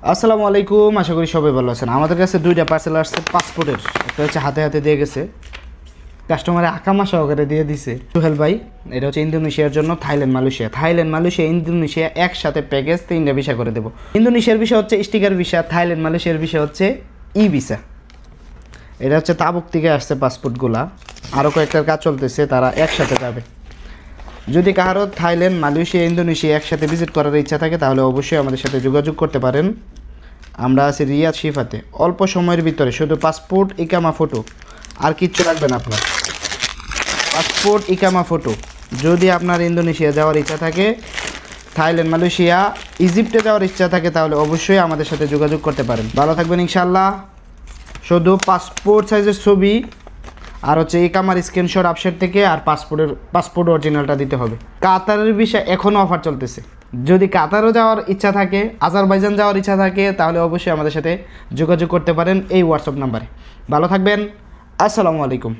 আসসালামু আলাইকুম, আশা করি সবাই ভালো আছেন। আমাদের কাছে দুইটা পার্সেল আসছে পাসপোর্টের। একটা হচ্ছে হাতে হাতে দিয়ে গেছে, কাস্টমারে আকামা সহকারে দিয়ে দিছে সুহেল ভাই। এটা হচ্ছে ইন্দোনেশিয়ার জন্য থাইল্যান্ড মালয়েশিয়া ইন্দোনেশিয়া একসাথে প্যাকেজ 3টা ভিসা করে দেবো। ইন্দোনেশিয়ার ভিসা হচ্ছে স্টিকার ভিসা, থাইল্যান্ড মালয়েশিয়ার ভিসা হচ্ছে ই ভিসা। এটা হচ্ছে তাবুক থেকে আসছে পাসপোর্টগুলা, আরও কয়েকটার কাজ চলতেছে, তারা একসাথে যাবে। যদি কারো থাইল্যান্ড মালয়েশিয়া ইন্দোনেশিয়া একসাথে ভিজিট করার ইচ্ছা থাকে তাহলে অবশ্যই আমাদের সাথে যোগাযোগ করতে পারেন। আমরা আছি রিয়াদ শিফাতে। অল্প সময়ের ভিতরে শুধু পাসপোর্ট, ইকামা, ফটো, আর কিচ্ছু লাগবে না আপনার। পাসপোর্ট, ইকামা, ফটো। যদি আপনার ইন্দোনেশিয়া যাওয়ার ইচ্ছা থাকে, থাইল্যান্ড মালয়েশিয়া ইজিপ্টে যাওয়ার ইচ্ছা থাকে তাহলে অবশ্যই আমাদের সাথে যোগাযোগ করতে পারেন। ভালো থাকবেন ইনশাআল্লাহ। শুধু পাসপোর্ট সাইজের ছবি আর হচ্ছে ইকামার স্ক্রিনশট আপসেট থেকে, আর পাসপোর্ট অরিজিনালটা দিতে হবে। কাতারের ভিসা এখনও অফার চলতেছে। যদি কাতারও যাওয়ার ইচ্ছা থাকে, আজারবাইজান যাওয়ার ইচ্ছা থাকে তাহলে অবশ্যই আমাদের সাথে যোগাযোগ করতে পারেন এই হোয়াটসঅ্যাপ নাম্বারে। ভালো থাকবেন, আসসালামু আলাইকুম।